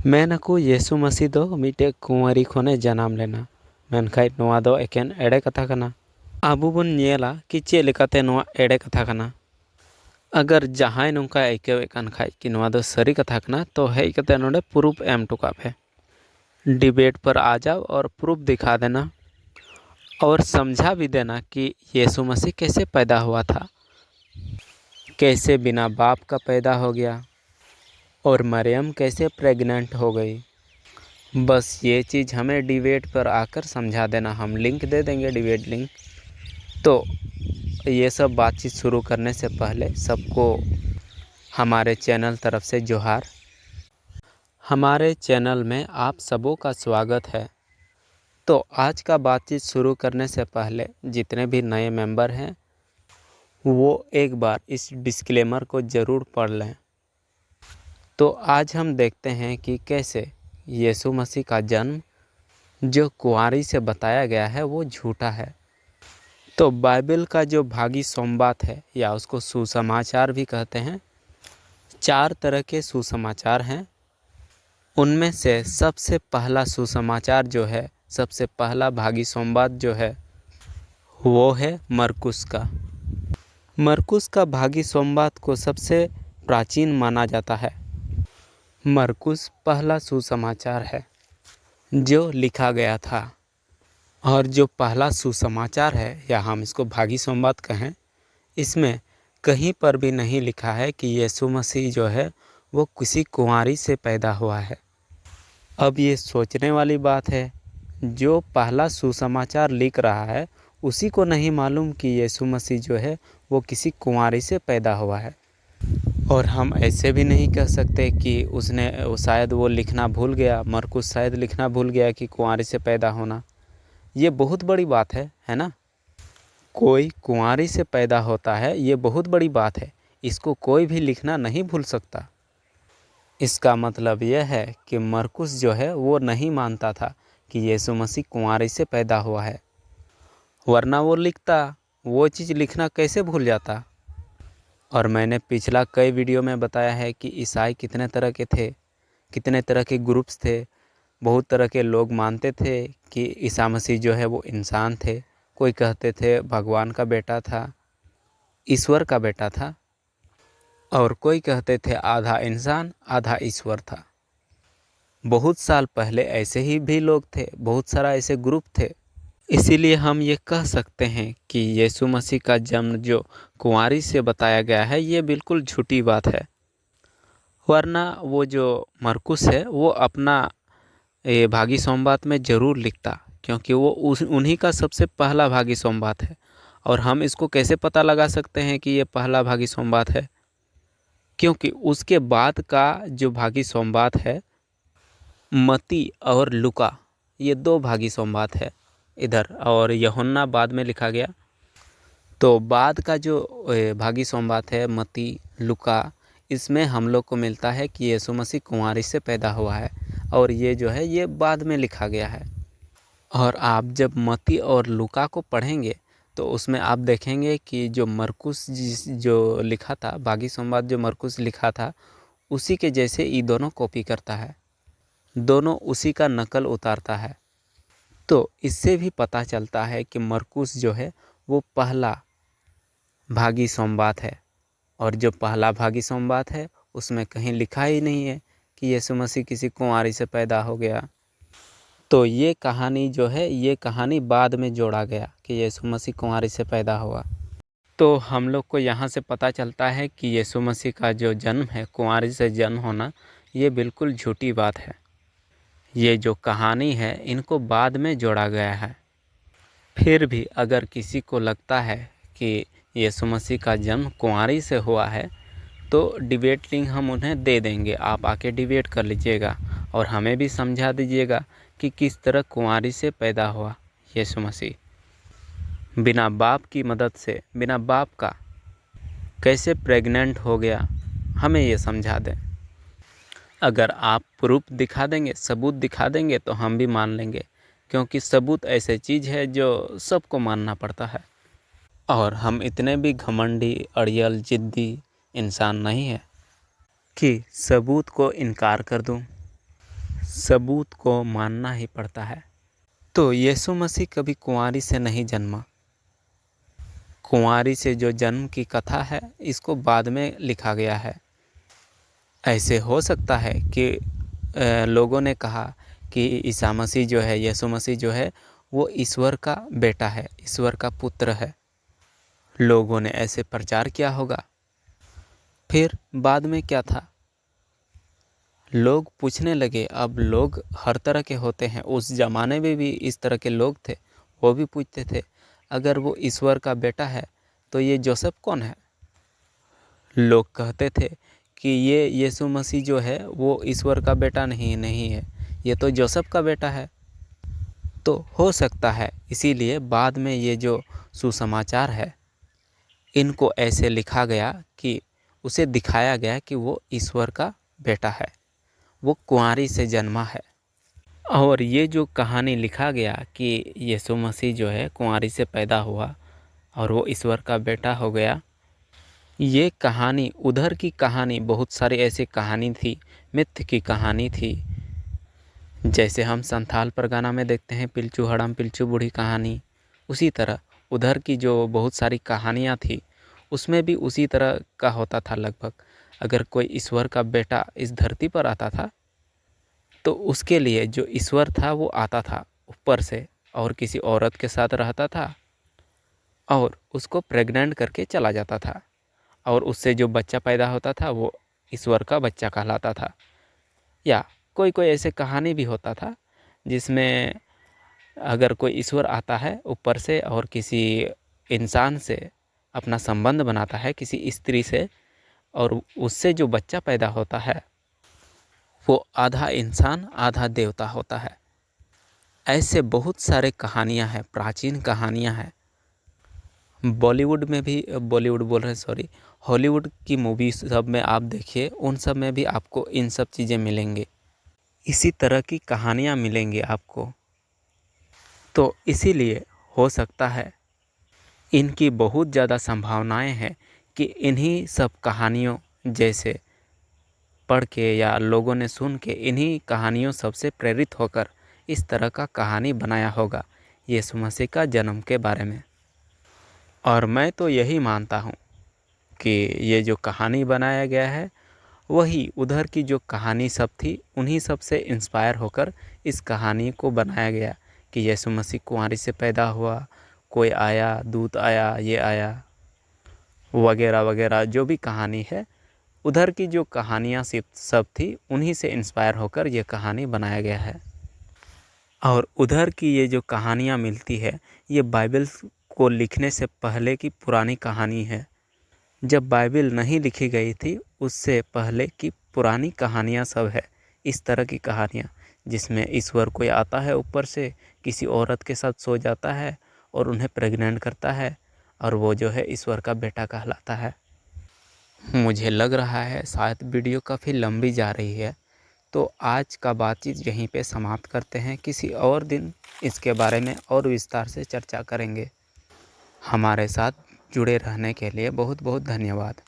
ᱢᱮᱱᱟᱠᱚ ᱭᱮᱥᱩ ᱢᱟᱹᱥᱤ ᱫᱚ ᱢᱤᱫᱴᱮᱡ ᱠᱩᱸᱣᱟᱹᱨᱤ ᱠᱷᱚᱱᱮ ᱡᱟᱱᱟᱢ ᱞᱮᱱᱟ, ᱢᱮᱱᱠᱷᱟᱡ ᱱᱚᱣᱟ ᱫᱚ ᱮᱠᱮᱱ ᱮᱲᱮ ᱠᱟᱛᱷᱟ ᱠᱟᱱᱟ। ᱟᱵᱚ ᱵᱚᱱ ᱧᱮᱞᱟ कि चेद लेकाते नोआ एड़े कथा कना। अगर जहां नौका आइकावेद कान खाज कि नोआ दो सरी कथा कना तो हेज कते नोडे प्रूफ एम टुका पे। डिबेट पर आ जाओ और प्रूफ दिखा देना और समझा भी देना कि यीशु मसीह कैसे पैदा हुआ था, कैसे बिना बाप का पैदा हो गया और मरियम कैसे प्रेग्नेंट हो गई। बस ये चीज़ हमें डिबेट पर आकर समझा देना। हम लिंक दे देंगे, डिबेट लिंक। तो ये सब बातचीत शुरू करने से पहले सबको हमारे चैनल तरफ से जोहार। हमारे चैनल में आप सबों का स्वागत है। तो आज का बातचीत शुरू करने से पहले जितने भी नए मेंबर हैं वो एक बार इस डिस्क्लेमर को ज़रूर पढ़ लें। तो आज हम देखते हैं कि कैसे यीशु मसीह का जन्म जो कुंवारी से बताया गया है वो झूठा है। तो बाइबल का जो भागी सोमवार है या उसको सुसमाचार भी कहते हैं, 4 तरह के सुसमाचार हैं। उनमें से सबसे पहला सुसमाचार जो है, सबसे पहला भागी सोमवार जो है वो है मरकुस का। मरकुस का भागी सोमवार को सबसे प्राचीन माना जाता है। मरकुस पहला सुसमाचार है जो लिखा गया था, और जो पहला सुसमाचार है या हम इसको भागी सोमवार कहें, इसमें कहीं पर भी नहीं लिखा है कि यीशु मसीह जो है वो किसी कुंवारी से पैदा हुआ है। अब ये सोचने वाली बात है, जो पहला सुसमाचार लिख रहा है उसी को नहीं मालूम कि यीशु मसीह जो है वो किसी कुंवारी से पैदा हुआ है। और हम ऐसे भी नहीं कह सकते कि उसने शायद वो लिखना भूल गया, मरकुस शायद लिखना भूल गया कि कुंवारी से पैदा होना। ये बहुत बड़ी बात है ना। कोई कुंवारी से पैदा होता है, ये बहुत बड़ी बात है। इसको कोई भी लिखना नहीं भूल सकता। इसका मतलब यह है कि मरकुस जो है वो नहीं मानता था कि यीशु मसीह कुंवारी से पैदा हुआ है, वरना वो लिखता, वो चीज़ लिखना कैसे भूल जाता। और मैंने पिछला कई वीडियो में बताया है कि ईसाई कितने तरह के थे, कितने तरह के ग्रुप्स थे। बहुत तरह के लोग मानते थे कि ईसा मसीह जो है वो इंसान थे। कोई कहते थे भगवान का बेटा था, ईश्वर का बेटा था, और कोई कहते थे आधा इंसान आधा ईश्वर था। बहुत साल पहले ऐसे ही भी लोग थे, बहुत सारा ऐसे ग्रुप थे। इसीलिए हम ये कह सकते हैं कि यीशु मसीह का जन्म जो कुंवारी से बताया गया है ये बिल्कुल झूठी बात है। वरना वो जो मरकुस है वो अपना ये भागी सोमवार में ज़रूर लिखता, क्योंकि वो उन्हीं का सबसे पहला भागी सोमवार है। और हम इसको कैसे पता लगा सकते हैं कि ये पहला भागी सोमवार है, क्योंकि उसके बाद का जो भागी सोमवार है मती और लुका, ये 2 भागी सोमवार है इधर, और यूहन्ना बाद में लिखा गया। तो बाद का जो भागी सोमवार है मती लुका, इसमें हम लोग को मिलता है कि यीशु मसीह कुंवारी से पैदा हुआ है, और ये जो है ये बाद में लिखा गया है। और आप जब मती और लुका को पढ़ेंगे तो उसमें आप देखेंगे कि जो मरकुस जो लिखा था, भागी सोमवार जो मरकुस लिखा था, उसी के जैसे ये दोनों कॉपी करता है, दोनों उसी का नकल उतारता है। तो इससे भी पता चलता है कि मरकुस जो है वो पहला भागी सोमवार है, और जो पहला भागी सोमवार है उसमें कहीं लिखा ही नहीं है कि यीशु मसीह किसी कुंवारी से पैदा हो गया। तो ये कहानी जो है, ये कहानी बाद में जोड़ा गया कि यीशु मसीह कुंवारी से पैदा हुआ। तो हम लोग को यहाँ से पता चलता है कि यीशु मसीह का जो जन्म है, कुंवारी से जन्म होना, ये बिल्कुल झूठी बात है। ये जो कहानी है इनको बाद में जोड़ा गया है। फिर भी अगर किसी को लगता है कि यीशु मसीह का जन्म कुंवारी से हुआ है तो डिबेट लिंक हम उन्हें दे देंगे, आप आके डिबेट कर लीजिएगा और हमें भी समझा दीजिएगा कि किस तरह कुंवारी से पैदा हुआ यीशु मसीह। बिना बाप की मदद से, बिना बाप का कैसे प्रेग्नेंट हो गया, हमें ये समझा दें। अगर आप प्रूफ दिखा देंगे, सबूत दिखा देंगे तो हम भी मान लेंगे, क्योंकि सबूत ऐसे चीज़ है जो सबको मानना पड़ता है। और हम इतने भी घमंडी, अड़ियल, जिद्दी इंसान नहीं है कि सबूत को इनकार कर दूं। सबूत को मानना ही पड़ता है। तो यीशु मसीह कभी कुंवारी से नहीं जन्मा। कुंवारी से जो जन्म की कथा है इसको बाद में लिखा गया है। ऐसे हो सकता है कि लोगों ने कहा कि ईसा मसीह जो है, यीशु मसीह जो है वो ईश्वर का बेटा है, ईश्वर का पुत्र है। लोगों ने ऐसे प्रचार किया होगा। फिर बाद में क्या था, लोग पूछने लगे। अब लोग हर तरह के होते हैं, उस ज़माने में भी इस तरह के लोग थे। वो भी पूछते थे अगर वो ईश्वर का बेटा है तो ये जोसेफ कौन है। लोग कहते थे कि ये यीशु मसीह जो है वो ईश्वर का बेटा नहीं है, ये तो जोसेफ का बेटा है। तो हो सकता है इसीलिए बाद में ये जो सुसमाचार है इनको ऐसे लिखा गया कि उसे दिखाया गया कि वो ईश्वर का बेटा है, वो कुंवारी से जन्मा है। और ये जो कहानी लिखा गया कि यीशु मसीह जो है कुंवारी से पैदा हुआ और वो ईश्वर का बेटा हो गया, ये कहानी उधर की कहानी, बहुत सारी ऐसी कहानी थी, मिथ की कहानी थी। जैसे हम संथाल परगना में देखते हैं पिलचू हड़म पिलचू बूढ़ी कहानी, उसी तरह उधर की जो बहुत सारी कहानियाँ थी उसमें भी उसी तरह का होता था लगभग। अगर कोई ईश्वर का बेटा इस धरती पर आता था तो उसके लिए जो ईश्वर था वो आता था ऊपर से और किसी औरत के साथ रहता था और उसको प्रेग्नेंट करके चला जाता था, और उससे जो बच्चा पैदा होता था वो ईश्वर का बच्चा कहलाता था। या कोई कोई ऐसे कहानी भी होता था जिसमें अगर कोई ईश्वर आता है ऊपर से और किसी इंसान से अपना संबंध बनाता है, किसी स्त्री से, और उससे जो बच्चा पैदा होता है वो आधा इंसान आधा देवता होता है। ऐसे बहुत सारे कहानियाँ हैं, प्राचीन कहानियाँ हैं। बॉलीवुड में भी, बॉलीवुड बोल रहे हैं सॉरी, हॉलीवुड की मूवी सब में आप देखिए, उन सब में भी आपको इन सब चीज़ें मिलेंगी, इसी तरह की कहानियाँ मिलेंगी आपको। तो इसीलिए हो सकता है इनकी बहुत ज़्यादा संभावनाएं हैं कि इन्हीं सब कहानियों जैसे पढ़ के या लोगों ने सुन के इन्हीं कहानियों सबसे प्रेरित होकर इस तरह का कहानी बनाया होगा यीशु मसीह का जन्म के बारे में। और मैं तो यही मानता हूँ कि ये जो कहानी बनाया गया है वही उधर की जो कहानी सब थी उन्हीं सब से इंस्पायर होकर इस कहानी को बनाया गया कि यीशु मसीह कुंवारी से पैदा हुआ, कोई आया, दूत आया, ये आया, वगैरह वगैरह। जो भी कहानी है उधर की जो कहानियाँ सब थी उन्हीं से इंस्पायर होकर ये कहानी बनाया गया है। और उधर की ये जो कहानियाँ मिलती है ये बाइबल को लिखने से पहले की पुरानी कहानी है। जब बाइबल नहीं लिखी गई थी उससे पहले की पुरानी कहानियाँ सब है, इस तरह की कहानियाँ जिसमें ईश्वर कोई आता है ऊपर से, किसी औरत के साथ सो जाता है और उन्हें प्रेग्नेंट करता है और वो जो है ईश्वर का बेटा कहलाता है। मुझे लग रहा है शायद वीडियो काफ़ी लंबी जा रही है, तो आज का बातचीत यहीं पे समाप्त करते हैं। किसी और दिन इसके बारे में और विस्तार से चर्चा करेंगे। हमारे साथ जुड़े रहने के लिए बहुत बहुत धन्यवाद।